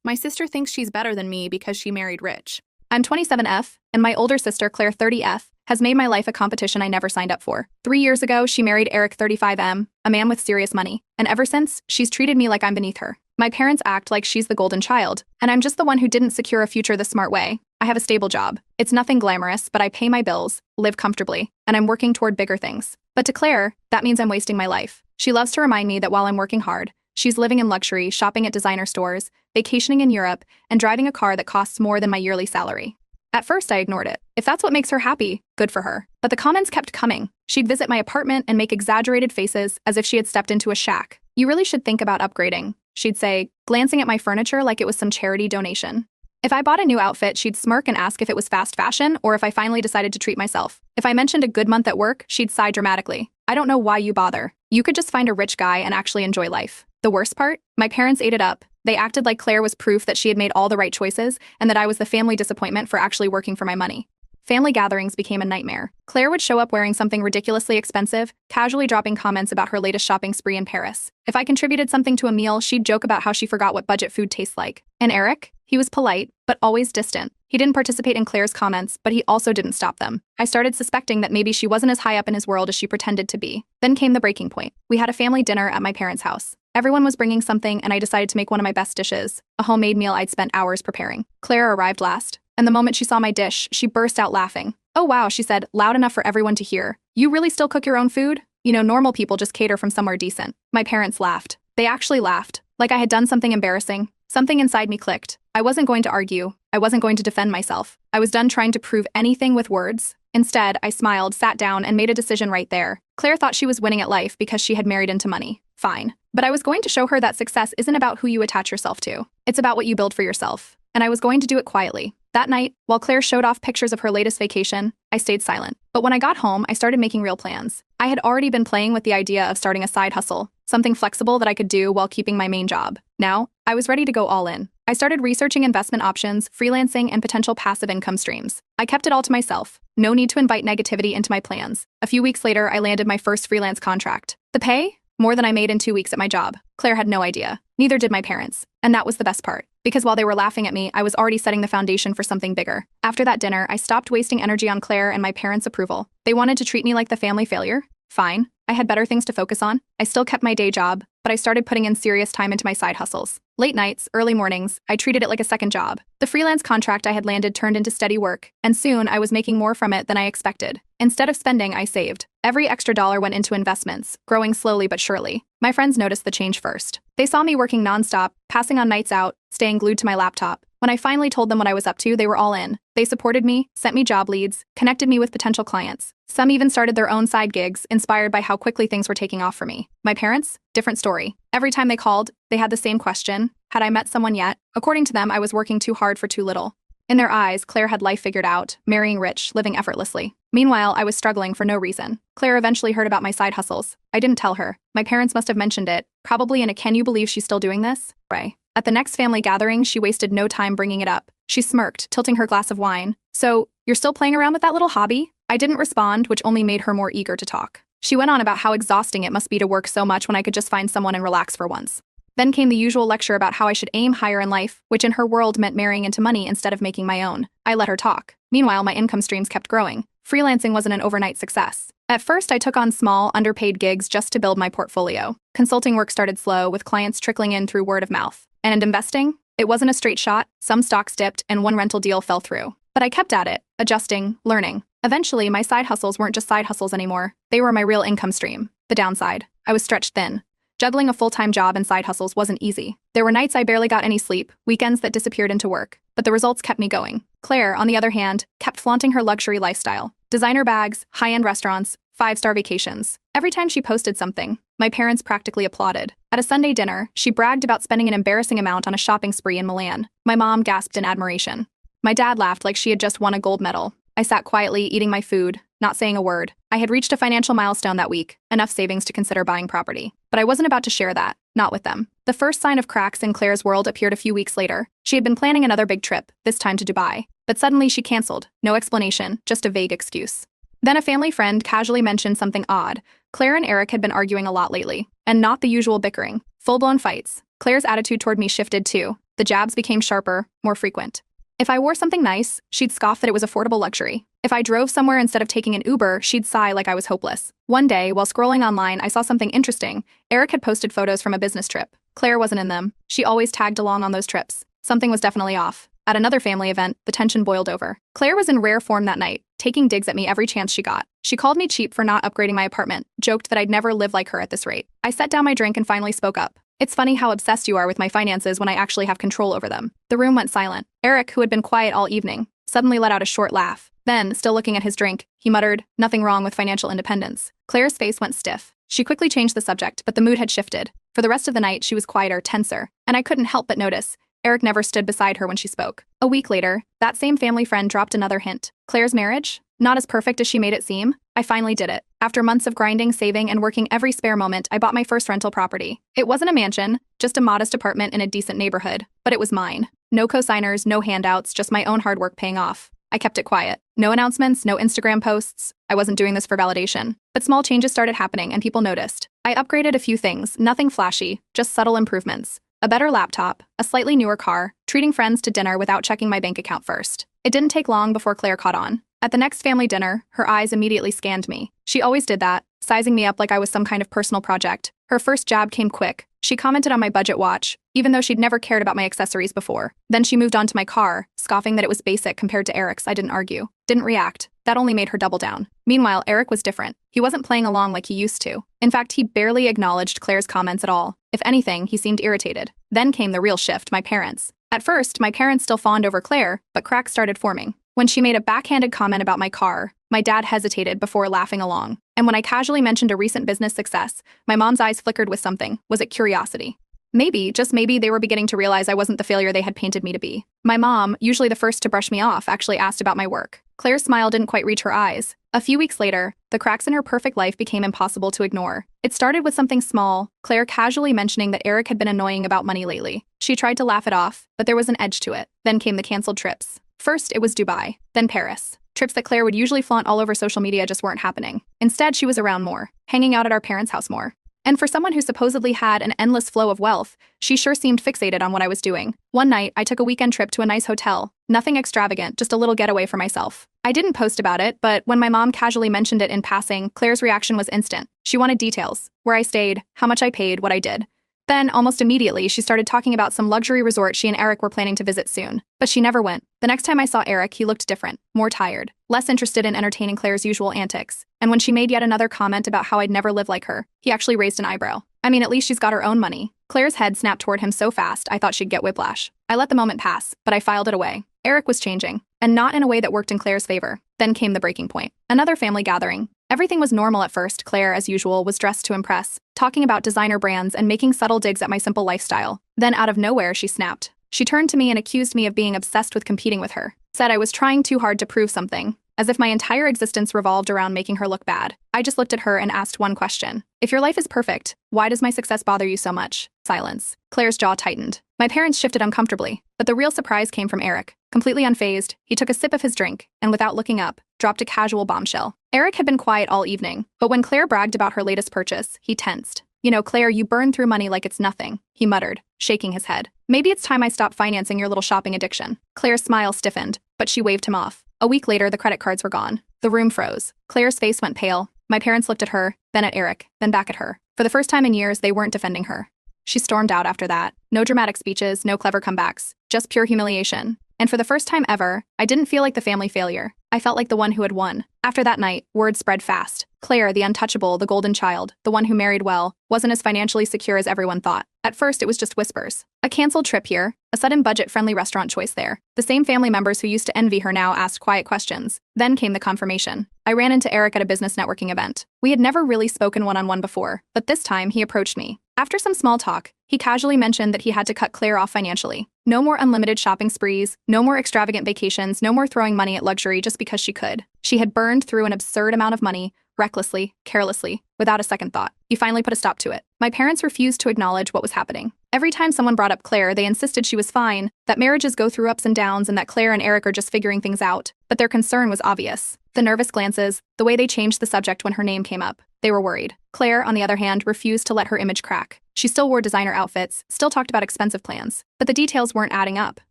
My sister thinks she's better than me because she married rich. I'm 27F, and my older sister, Claire 30F, has made my life a competition I never signed up for. 3 years ago, she married Eric 35M, a man with serious money, and ever since, she's treated me like I'm beneath her. My parents act like she's the golden child, and I'm just the one who didn't secure a future the smart way. I have a stable job. It's nothing glamorous, but I pay my bills, live comfortably, and I'm working toward bigger things. But to Claire, that means I'm wasting my life. She loves to remind me that while I'm working hard, she's living in luxury, shopping at designer stores, vacationing in Europe, and driving a car that costs more than my yearly salary. At first, I ignored it. If that's what makes her happy, good for her. But the comments kept coming. She'd visit my apartment and make exaggerated faces as if she had stepped into a shack. "You really should think about upgrading," she'd say, glancing at my furniture like it was some charity donation. If I bought a new outfit, she'd smirk and ask if it was fast fashion or if I finally decided to treat myself. If I mentioned a good month at work, she'd sigh dramatically. "I don't know why you bother. You could just find a rich guy and actually enjoy life." The worst part? My parents ate it up. They acted like Claire was proof that she had made all the right choices and that I was the family disappointment for actually working for my money. Family gatherings became a nightmare. Claire would show up wearing something ridiculously expensive, casually dropping comments about her latest shopping spree in Paris. If I contributed something to a meal, she'd joke about how she forgot what budget food tastes like. And Eric? He was polite, but always distant. He didn't participate in Claire's comments, but he also didn't stop them. I started suspecting that maybe she wasn't as high up in his world as she pretended to be. Then came the breaking point. We had a family dinner at my parents' house. Everyone was bringing something, and I decided to make one of my best dishes, a homemade meal I'd spent hours preparing. Claire arrived last, and the moment she saw my dish, she burst out laughing. "Oh wow," she said, loud enough for everyone to hear. "You really still cook your own food? You know, normal people just cater from somewhere decent." My parents laughed. They actually laughed, like I had done something embarrassing. Something inside me clicked. I wasn't going to argue. I wasn't going to defend myself. I was done trying to prove anything with words. Instead, I smiled, sat down, and made a decision right there. Claire thought she was winning at life because she had married into money. Fine. But I was going to show her that success isn't about who you attach yourself to. It's about what you build for yourself. And I was going to do it quietly. That night, while Claire showed off pictures of her latest vacation, I stayed silent. But when I got home, I started making real plans. I had already been playing with the idea of starting a side hustle, something flexible that I could do while keeping my main job. Now, I was ready to go all in. I started researching investment options, freelancing, and potential passive income streams. I kept it all to myself. No need to invite negativity into my plans. A few weeks later, I landed my first freelance contract. The pay? More than I made in 2 weeks at my job. Claire had no idea. Neither did my parents. And that was the best part. Because while they were laughing at me, I was already setting the foundation for something bigger. After that dinner, I stopped wasting energy on Claire and my parents' approval. They wanted to treat me like the family failure? Fine. I had better things to focus on. I still kept my day job, but I started putting in serious time into my side hustles. Late nights, early mornings, I treated it like a second job. The freelance contract I had landed turned into steady work, and soon I was making more from it than I expected. Instead of spending, I saved. Every extra dollar went into investments, growing slowly but surely. My friends noticed the change first. They saw me working nonstop, passing on nights out, staying glued to my laptop. When I finally told them what I was up to, they were all in. They supported me, sent me job leads, connected me with potential clients. Some even started their own side gigs, inspired by how quickly things were taking off for me. My parents? Different story. Every time they called, they had the same question. Had I met someone yet? According to them, I was working too hard for too little. In their eyes, Claire had life figured out, marrying rich, living effortlessly. Meanwhile, I was struggling for no reason. Claire eventually heard about my side hustles. I didn't tell her. My parents must have mentioned it, probably in a "can you believe she's still doing this?" way. At the next family gathering, she wasted no time bringing it up. She smirked, tilting her glass of wine. "So, you're still playing around with that little hobby?" I didn't respond, which only made her more eager to talk. She went on about how exhausting it must be to work so much when I could just find someone and relax for once. Then came the usual lecture about how I should aim higher in life, which in her world meant marrying into money instead of making my own. I let her talk. Meanwhile, my income streams kept growing. Freelancing wasn't an overnight success. At first, I took on small, underpaid gigs just to build my portfolio. Consulting work started slow, with clients trickling in through word of mouth. And investing? It wasn't a straight shot. Some stocks dipped, and one rental deal fell through. But I kept at it, adjusting, learning. Eventually, my side hustles weren't just side hustles anymore. They were my real income stream. The downside: I was stretched thin. Juggling a full-time job and side hustles wasn't easy. There were nights I barely got any sleep, weekends that disappeared into work. But the results kept me going. Claire, on the other hand, kept flaunting her luxury lifestyle. Designer bags, high-end restaurants, 5-star vacations. Every time she posted something, my parents practically applauded. At a Sunday dinner, she bragged about spending an embarrassing amount on a shopping spree in Milan. My mom gasped in admiration. My dad laughed like she had just won a gold medal. I sat quietly, eating my food, not saying a word. I had reached a financial milestone that week, enough savings to consider buying property. But I wasn't about to share that, not with them. The first sign of cracks in Claire's world appeared a few weeks later. She had been planning another big trip, this time to Dubai. But suddenly she canceled. No explanation, just a vague excuse. Then a family friend casually mentioned something odd. Claire and Eric had been arguing a lot lately, and not the usual bickering. Full-blown fights. Claire's attitude toward me shifted too. The jabs became sharper, more frequent. If I wore something nice, she'd scoff that it was affordable luxury. If I drove somewhere instead of taking an Uber, she'd sigh like I was hopeless. One day, while scrolling online, I saw something interesting. Eric had posted photos from a business trip. Claire wasn't in them. She always tagged along on those trips. Something was definitely off. At another family event, the tension boiled over. Claire was in rare form that night, taking digs at me every chance she got. She called me cheap for not upgrading my apartment, joked that I'd never live like her at this rate. I set down my drink and finally spoke up. It's funny how obsessed you are with my finances when I actually have control over them. The room went silent. Eric, who had been quiet all evening, suddenly let out a short laugh. Then, still looking at his drink, he muttered, "Nothing wrong with financial independence." Claire's face went stiff. She quickly changed the subject, but the mood had shifted. For the rest of the night, she was quieter, tenser, and I couldn't help but notice Eric never stood beside her when she spoke. A week later, that same family friend dropped another hint. Claire's marriage? Not as perfect as she made it seem? I finally did it. After months of grinding, saving, and working every spare moment, I bought my first rental property. It wasn't a mansion, just a modest apartment in a decent neighborhood, but it was mine. No co-signers, no handouts, just my own hard work paying off. I kept it quiet. No announcements, no Instagram posts. I wasn't doing this for validation. But small changes started happening and people noticed. I upgraded a few things, nothing flashy, just subtle improvements. A better laptop, a slightly newer car, treating friends to dinner without checking my bank account first. It didn't take long before Claire caught on. At the next family dinner, her eyes immediately scanned me. She always did that, sizing me up like I was some kind of personal project. Her first jab came quick. She commented on my budget watch, even though she'd never cared about my accessories before. Then she moved on to my car, scoffing that it was basic compared to Eric's. I didn't argue. Didn't react. That only made her double down. Meanwhile, Eric was different. He wasn't playing along like he used to. In fact, he barely acknowledged Claire's comments at all. If anything, he seemed irritated. Then came the real shift, my parents. At first, my parents still fawned over Claire, but cracks started forming. When she made a backhanded comment about my car, my dad hesitated before laughing along. And when I casually mentioned a recent business success, my mom's eyes flickered with something. Was it curiosity? Maybe, just maybe, they were beginning to realize I wasn't the failure they had painted me to be. My mom, usually the first to brush me off, actually asked about my work. Claire's smile didn't quite reach her eyes. A few weeks later, the cracks in her perfect life became impossible to ignore. It started with something small, Claire casually mentioning that Eric had been annoying about money lately. She tried to laugh it off, but there was an edge to it. Then came the canceled trips. First, it was Dubai, then Paris. Trips that Claire would usually flaunt all over social media just weren't happening. Instead, she was around more, hanging out at our parents' house more. And for someone who supposedly had an endless flow of wealth, she sure seemed fixated on what I was doing. One night, I took a weekend trip to a nice hotel. Nothing extravagant, just a little getaway for myself. I didn't post about it, but when my mom casually mentioned it in passing, Claire's reaction was instant. She wanted details. Where I stayed, how much I paid, what I did. Then, almost immediately, she started talking about some luxury resort she and Eric were planning to visit soon. But she never went. The next time I saw Eric, he looked different, more tired, less interested in entertaining Claire's usual antics. And when she made yet another comment about how I'd never live like her, he actually raised an eyebrow. I mean, at least she's got her own money. Claire's head snapped toward him so fast, I thought she'd get whiplash. I let the moment pass, but I filed it away. Eric was changing, and not in a way that worked in Claire's favor. Then came the breaking point. Another family gathering. Everything was normal at first. Claire, as usual, was dressed to impress, talking about designer brands and making subtle digs at my simple lifestyle. Then out of nowhere, she snapped. She turned to me and accused me of being obsessed with competing with her. Said I was trying too hard to prove something, as if my entire existence revolved around making her look bad. I just looked at her and asked one question. If your life is perfect, why does my success bother you so much? Silence. Claire's jaw tightened. My parents shifted uncomfortably, but the real surprise came from Eric. Completely unfazed, he took a sip of his drink, and without looking up, dropped a casual bombshell. Eric had been quiet all evening, but when Claire bragged about her latest purchase, he tensed. You know, Claire, you burn through money like it's nothing, he muttered, shaking his head. Maybe it's time I stopped financing your little shopping addiction. Claire's smile stiffened, but she waved him off. A week later, the credit cards were gone. The room froze. Claire's face went pale. My parents looked at her, then at Eric, then back at her. For the first time in years, they weren't defending her. She stormed out after that. No dramatic speeches, no clever comebacks, just pure humiliation. And for the first time ever, I didn't feel like the family failure. I felt like the one who had won. After that night, word spread fast. Claire, the untouchable, the golden child, the one who married well, wasn't as financially secure as everyone thought. At first, it was just whispers. A canceled trip here, a sudden budget-friendly restaurant choice there. The same family members who used to envy her now asked quiet questions. Then came the confirmation. I ran into Eric at a business networking event. We had never really spoken one-on-one before, but this time he approached me. After some small talk, he casually mentioned that he had to cut Claire off financially. No more unlimited shopping sprees, no more extravagant vacations, no more throwing money at luxury just because she could. She had burned through an absurd amount of money, recklessly, carelessly, without a second thought. He finally put a stop to it. My parents refused to acknowledge what was happening. Every time someone brought up Claire, they insisted she was fine, that marriages go through ups and downs, and that Claire and Eric are just figuring things out. But their concern was obvious. The nervous glances, the way they changed the subject when her name came up. They were worried. Claire, on the other hand, refused to let her image crack. She still wore designer outfits, still talked about expensive plans, but the details weren't adding up.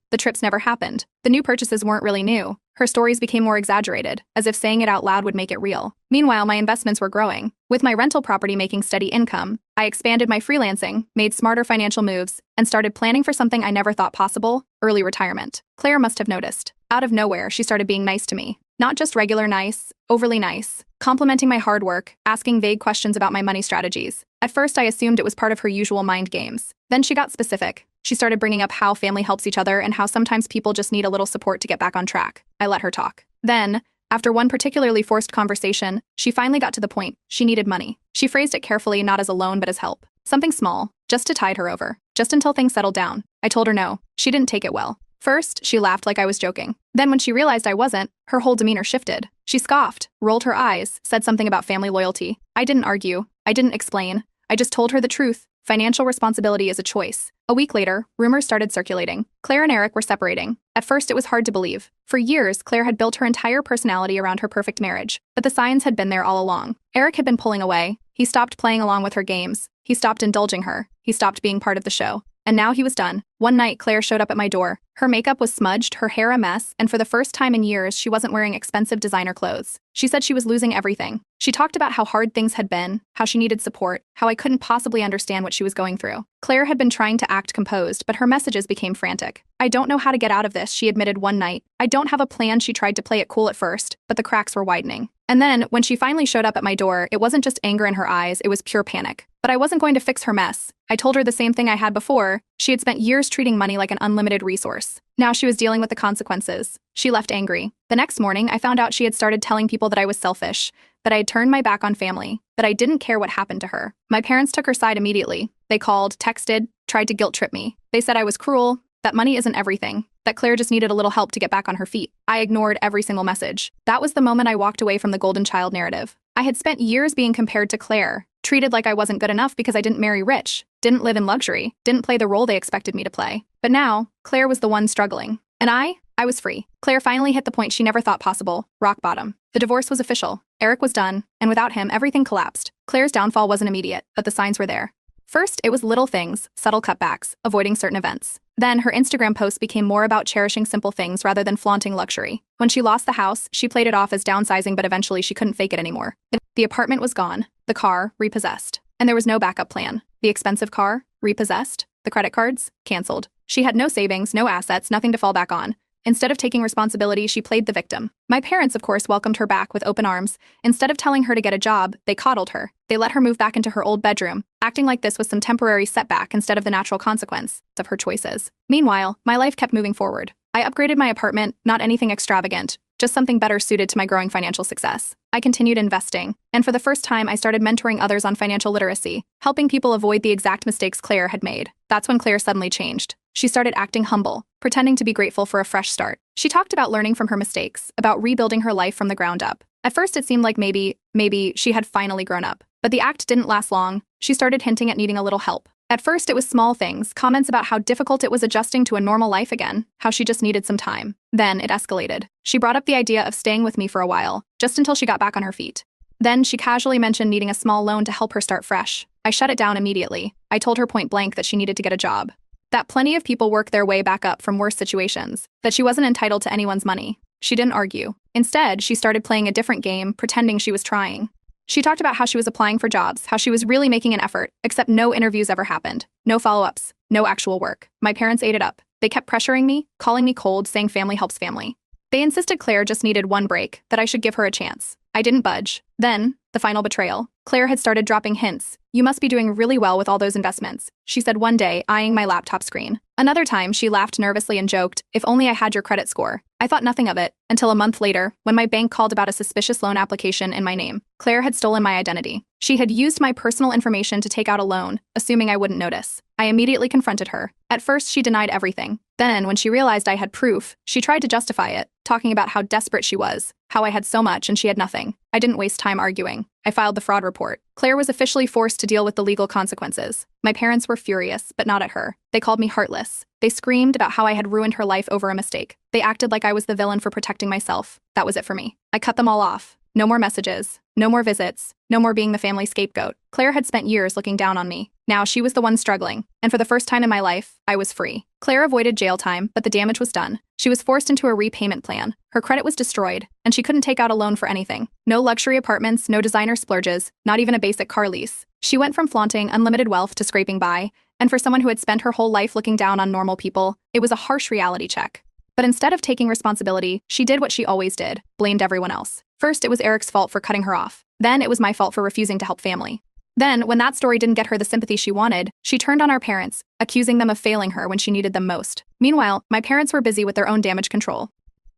The trips never happened. The new purchases weren't really new. Her stories became more exaggerated, as if saying it out loud would make it real. Meanwhile, my investments were growing. With my rental property making steady income, I expanded my freelancing, made smarter financial moves, and started planning for something I never thought possible: early retirement. Claire must have noticed. Out of nowhere, she started being nice to me. Not just regular nice, overly nice, complimenting my hard work, asking vague questions about my money strategies. At first, I assumed it was part of her usual mind games. Then she got specific. She started bringing up how family helps each other and how sometimes people just need a little support to get back on track. I let her talk. Then, after one particularly forced conversation, she finally got to the point. She needed money. She phrased it carefully, not as a loan but as help. Something small, just to tide her over, just until things settled down. I told her no. She didn't take it well. First, she laughed like I was joking. Then when she realized I wasn't, her whole demeanor shifted. She scoffed, rolled her eyes, said something about family loyalty. I didn't argue. I didn't explain. I just told her the truth. Financial responsibility is a choice. A week later, rumors started circulating. Claire and Eric were separating. At first, it was hard to believe. For years, Claire had built her entire personality around her perfect marriage, but the signs had been there all along. Eric had been pulling away. He stopped playing along with her games. He stopped indulging her. He stopped being part of the show. And now he was done. One night, Claire showed up at my door. Her makeup was smudged, her hair a mess, and for the first time in years, she wasn't wearing expensive designer clothes. She said she was losing everything. She talked about how hard things had been, how she needed support, how I couldn't possibly understand what she was going through. Claire had been trying to act composed, but her messages became frantic. I don't know how to get out of this, she admitted one night. I don't have a plan. She tried to play it cool at first, but the cracks were widening. And then, when she finally showed up at my door, it wasn't just anger in her eyes, it was pure panic. But I wasn't going to fix her mess. I told her the same thing I had before. She had spent years treating money like an unlimited resource. Now she was dealing with the consequences. She left angry. The next morning, I found out she had started telling people that I was selfish, that I had turned my back on family, that I didn't care what happened to her. My parents took her side immediately. They called, texted, tried to guilt trip me. They said I was cruel, that money isn't everything, that Claire just needed a little help to get back on her feet. I ignored every single message. That was the moment I walked away from the golden child narrative. I had spent years being compared to Claire, treated like I wasn't good enough because I didn't marry rich, didn't live in luxury, didn't play the role they expected me to play. But now, Claire was the one struggling. And I was free. Claire finally hit the point she never thought possible, rock bottom. The divorce was official. Eric was done, and without him, everything collapsed. Claire's downfall wasn't immediate, but the signs were there. First, it was little things, subtle cutbacks, avoiding certain events. Then, her Instagram posts became more about cherishing simple things rather than flaunting luxury. When she lost the house, she played it off as downsizing, but eventually she couldn't fake it anymore. The apartment was gone. The car, repossessed. And there was no backup plan. The expensive car, repossessed. The credit cards, canceled. She had no savings, no assets, nothing to fall back on. Instead of taking responsibility, she played the victim. My parents, of course, welcomed her back with open arms. Instead of telling her to get a job, they coddled her. They let her move back into her old bedroom, acting like this was some temporary setback instead of the natural consequence of her choices. Meanwhile, my life kept moving forward. I upgraded my apartment, not anything extravagant, just something better suited to my growing financial success. I continued investing, and for the first time, I started mentoring others on financial literacy, helping people avoid the exact mistakes Claire had made. That's when Claire suddenly changed. She started acting humble, pretending to be grateful for a fresh start. She talked about learning from her mistakes, about rebuilding her life from the ground up. At first, it seemed like maybe she had finally grown up. But the act didn't last long. She started hinting at needing a little help. At first, it was small things, comments about how difficult it was adjusting to a normal life again, how she just needed some time. Then it escalated. She brought up the idea of staying with me for a while, just until she got back on her feet. Then she casually mentioned needing a small loan to help her start fresh. I shut it down immediately. I told her point blank that she needed to get a job, that plenty of people work their way back up from worse situations, that she wasn't entitled to anyone's money. She didn't argue. Instead, she started playing a different game, pretending she was trying. She talked about how she was applying for jobs, how she was really making an effort, except no interviews ever happened. No follow-ups, no actual work. My parents ate it up. They kept pressuring me, calling me cold, saying family helps family. They insisted Claire just needed one break, that I should give her a chance. I didn't budge. Then, the final betrayal. Claire had started dropping hints. You must be doing really well with all those investments, she said one day, eyeing my laptop screen. Another time, she laughed nervously and joked, if only I had your credit score. I thought nothing of it, until a month later, when my bank called about a suspicious loan application in my name. Claire had stolen my identity. She had used my personal information to take out a loan, assuming I wouldn't notice. I immediately confronted her. At first, she denied everything. Then, when she realized I had proof, she tried to justify it, talking about how desperate she was, how I had so much and she had nothing. I didn't waste time arguing. I filed the fraud report. Claire was officially forced to deal with the legal consequences. My parents were furious, but not at her. They called me heartless. They screamed about how I had ruined her life over a mistake. They acted like I was the villain for protecting myself. That was it for me. I cut them all off. No more messages. No more visits. No more being the family scapegoat. Claire had spent years looking down on me. Now she was the one struggling, and for the first time in my life, I was free. Claire avoided jail time, but the damage was done. She was forced into a repayment plan. Her credit was destroyed, and she couldn't take out a loan for anything. No luxury apartments, no designer splurges, not even a basic car lease. She went from flaunting unlimited wealth to scraping by, and for someone who had spent her whole life looking down on normal people, it was a harsh reality check. But instead of taking responsibility, she did what she always did, blamed everyone else. First, it was Eric's fault for cutting her off. Then it was my fault for refusing to help family. Then, when that story didn't get her the sympathy she wanted, she turned on our parents, accusing them of failing her when she needed them most. Meanwhile, my parents were busy with their own damage control.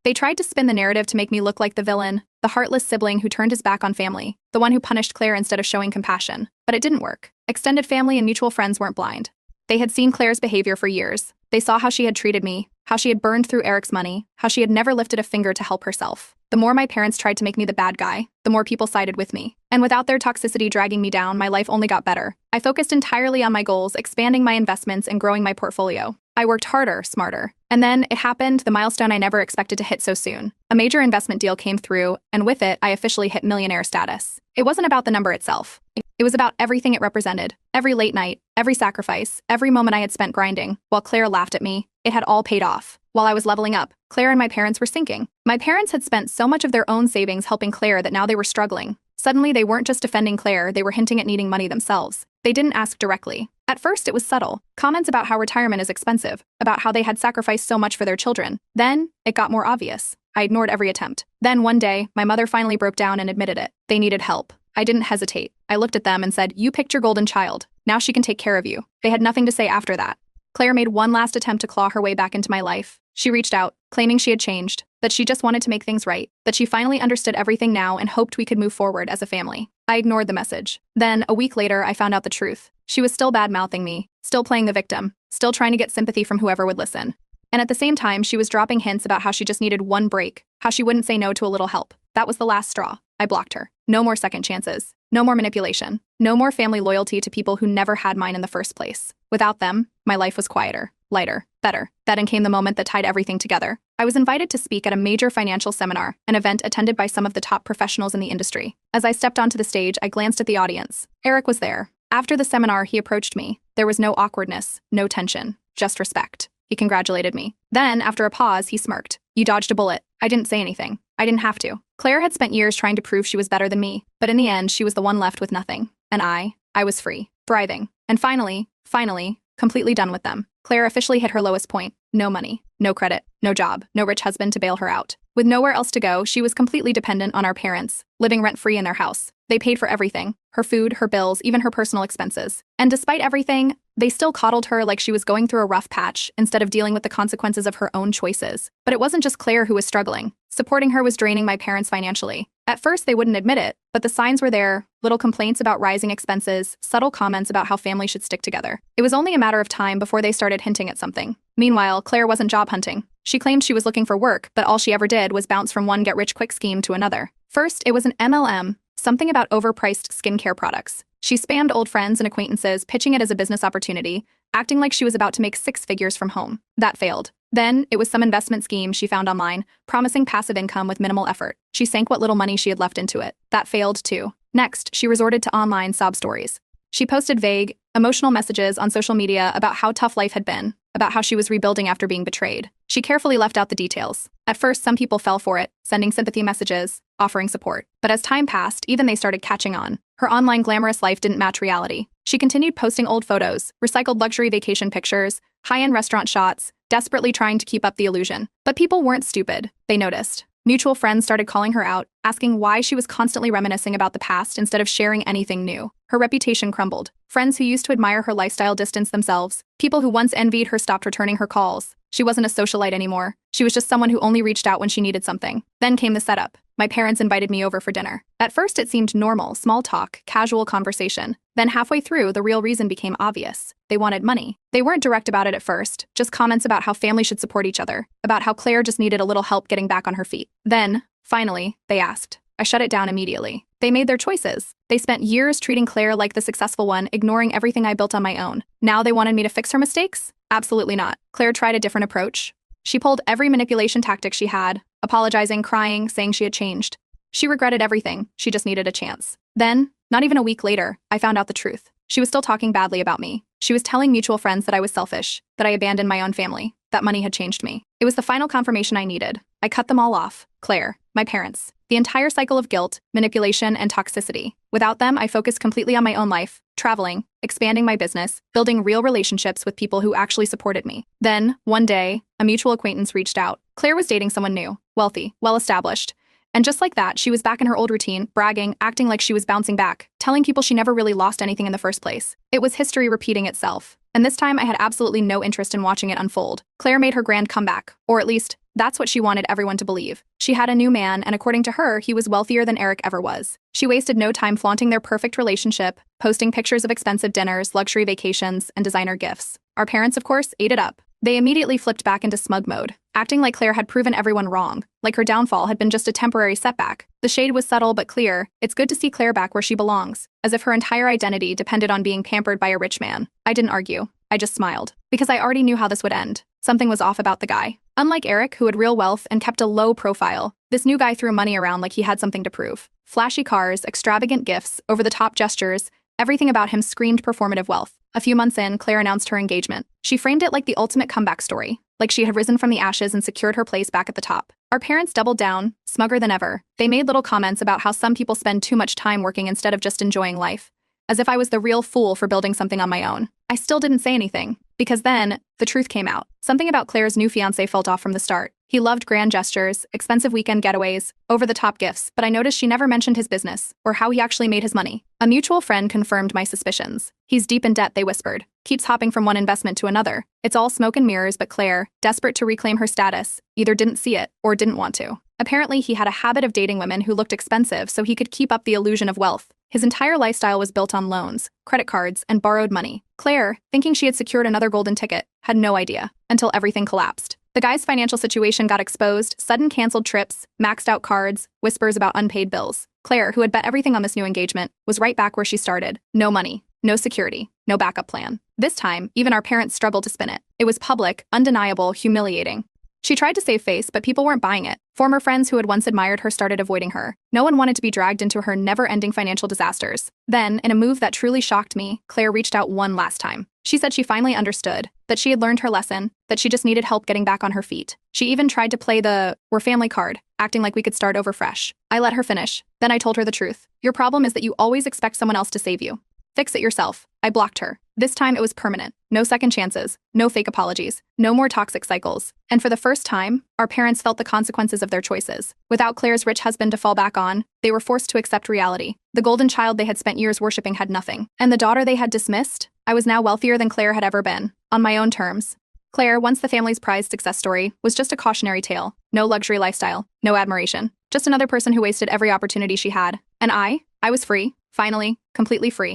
They tried to spin the narrative to make me look like the villain, the heartless sibling who turned his back on family, the one who punished Claire instead of showing compassion. But it didn't work. Extended family and mutual friends weren't blind. They had seen Claire's behavior for years. They saw how she had treated me, how she had burned through Eric's money, how she had never lifted a finger to help herself. The more my parents tried to make me the bad guy, the more people sided with me. And without their toxicity dragging me down, my life only got better. I focused entirely on my goals, expanding my investments and growing my portfolio. I worked harder, smarter. And then it happened, the milestone I never expected to hit so soon. A major investment deal came through, and with it, I officially hit millionaire status. It wasn't about the number itself. It was about everything it represented. Every late night, every sacrifice, every moment I had spent grinding. While Claire laughed at me, it had all paid off. While I was leveling up, Claire and my parents were sinking. My parents had spent so much of their own savings helping Claire that now they were struggling. Suddenly, they weren't just defending Claire, they were hinting at needing money themselves. They didn't ask directly. At first, it was subtle. Comments about how retirement is expensive, about how they had sacrificed so much for their children. Then, it got more obvious. I ignored every attempt. Then, one day, my mother finally broke down and admitted it. They needed help. I didn't hesitate. I looked at them and said, "You picked your golden child. Now she can take care of you." They had nothing to say after that. Claire made one last attempt to claw her way back into my life. She reached out, claiming she had changed, that she just wanted to make things right, that she finally understood everything now and hoped we could move forward as a family. I ignored the message. Then, a week later, I found out the truth. She was still bad-mouthing me, still playing the victim, still trying to get sympathy from whoever would listen. And at the same time, she was dropping hints about how she just needed one break, how she wouldn't say no to a little help. That was the last straw. I blocked her. No more second chances. No more manipulation. No more family loyalty to people who never had mine in the first place. Without them, my life was quieter, lighter, better. Then came the moment that tied everything together. I was invited to speak at a major financial seminar, an event attended by some of the top professionals in the industry. As I stepped onto the stage, I glanced at the audience. Eric was there. After the seminar, he approached me. There was no awkwardness, no tension, just respect. He congratulated me. Then, after a pause, he smirked. "You dodged a bullet." I didn't say anything. I didn't have to. Claire had spent years trying to prove she was better than me, but in the end, she was the one left with nothing. And I was free, thriving. And finally, completely done with them. Claire officially hit her lowest point. No money, no credit, no job, no rich husband to bail her out. With nowhere else to go, she was completely dependent on our parents, living rent-free in their house. They paid for everything, her food, her bills, even her personal expenses. And despite everything, they still coddled her like she was going through a rough patch instead of dealing with the consequences of her own choices. But it wasn't just Claire who was struggling. Supporting her was draining my parents financially. At first, they wouldn't admit it, but the signs were there. Little complaints about rising expenses, subtle comments about how families should stick together. It was only a matter of time before they started hinting at something. Meanwhile, Claire wasn't job hunting. She claimed she was looking for work, but all she ever did was bounce from one get-rich-quick scheme to another. First, it was an MLM, something about overpriced skincare products. She spammed old friends and acquaintances, pitching it as a business opportunity, acting like she was about to make 6 figures from home. That failed. Then, it was some investment scheme she found online, promising passive income with minimal effort. She sank what little money she had left into it. That failed, too. Next, she resorted to online sob stories. She posted vague, emotional messages on social media about how tough life had been, about how she was rebuilding after being betrayed. She carefully left out the details. At first, some people fell for it, sending sympathy messages, offering support. But as time passed, even they started catching on. Her online glamorous life didn't match reality. She continued posting old photos, recycled luxury vacation pictures, high-end restaurant shots, desperately trying to keep up the illusion. But people weren't stupid. They noticed. Mutual friends started calling her out, asking why she was constantly reminiscing about the past instead of sharing anything new. Her reputation crumbled. Friends who used to admire her lifestyle distanced themselves. People who once envied her stopped returning her calls. She wasn't a socialite anymore. She was just someone who only reached out when she needed something. Then came the setup. My parents invited me over for dinner. At first, it seemed normal, small talk, casual conversation. Then halfway through, the real reason became obvious. They wanted money. They weren't direct about it at first, just comments about how families should support each other, about how Claire just needed a little help getting back on her feet. Then, finally, they asked. I shut it down immediately. They made their choices. They spent years treating Claire like the successful one, ignoring everything I built on my own. Now they wanted me to fix her mistakes? Absolutely not. Claire tried a different approach. She pulled every manipulation tactic she had, apologizing, crying, saying she had changed. She regretted everything, she just needed a chance. Then, not even a week later, I found out the truth. She was still talking badly about me. She was telling mutual friends that I was selfish, that I abandoned my own family, that money had changed me. It was the final confirmation I needed. I cut them all off. Claire, my parents. The entire cycle of guilt, manipulation, and toxicity. Without them, I focused completely on my own life, traveling, expanding my business, building real relationships with people who actually supported me. Then, one day, a mutual acquaintance reached out. Claire was dating someone new, wealthy, well-established. And just like that, she was back in her old routine, bragging, acting like she was bouncing back, telling people she never really lost anything in the first place. It was history repeating itself. And this time I had absolutely no interest in watching it unfold. Claire made her grand comeback, or at least, that's what she wanted everyone to believe. She had a new man, and according to her, he was wealthier than Eric ever was. She wasted no time flaunting their perfect relationship, posting pictures of expensive dinners, luxury vacations, and designer gifts. Our parents, of course, ate it up. They immediately flipped back into smug mode, acting like Claire had proven everyone wrong, like her downfall had been just a temporary setback. The shade was subtle but clear. It's good to see Claire back where she belongs, as if her entire identity depended on being pampered by a rich man. I didn't argue. I just smiled, because I already knew how this would end. Something was off about the guy. Unlike Eric, who had real wealth and kept a low profile, this new guy threw money around like he had something to prove. Flashy cars, extravagant gifts, over-the-top gestures, everything about him screamed performative wealth. A few months in, Claire announced her engagement. She framed it like the ultimate comeback story, like she had risen from the ashes and secured her place back at the top. Our parents doubled down, smugger than ever. They made little comments about how some people spend too much time working instead of just enjoying life, as if I was the real fool for building something on my own. I still didn't say anything, because then, the truth came out. Something about Claire's new fiancé felt off from the start. He loved grand gestures, expensive weekend getaways, over-the-top gifts, but I noticed she never mentioned his business, or how he actually made his money. A mutual friend confirmed my suspicions. He's deep in debt, they whispered. Keeps hopping from one investment to another. It's all smoke and mirrors, but Claire, desperate to reclaim her status, either didn't see it, or didn't want to. Apparently, he had a habit of dating women who looked expensive so he could keep up the illusion of wealth. His entire lifestyle was built on loans, credit cards, and borrowed money. Claire, thinking she had secured another golden ticket, had no idea, until everything collapsed. The guy's financial situation got exposed, sudden canceled trips, maxed out cards, whispers about unpaid bills. Claire, who had bet everything on this new engagement, was right back where she started. No money, no security, no backup plan. This time, even our parents struggled to spin it. It was public, undeniable, humiliating. She tried to save face, but people weren't buying it. Former friends who had once admired her started avoiding her. No one wanted to be dragged into her never-ending financial disasters. Then, in a move that truly shocked me, Claire reached out one last time. She said she finally understood, that she had learned her lesson, that she just needed help getting back on her feet. She even tried to play the "we're family" card, acting like we could start over fresh. I let her finish. Then I told her the truth. Your problem is that you always expect someone else to save you. Fix it yourself. I blocked her. This time it was permanent. No second chances, no fake apologies, no more toxic cycles. And for the first time, our parents felt the consequences of their choices. Without Claire's rich husband to fall back on, they were forced to accept reality. The golden child they had spent years worshiping had nothing. And the daughter they had dismissed? I was now wealthier than Claire had ever been, on my own terms. Claire, once the family's prized success story, was just a cautionary tale. No luxury lifestyle, no admiration. Just another person who wasted every opportunity she had. And I was free, finally, completely free.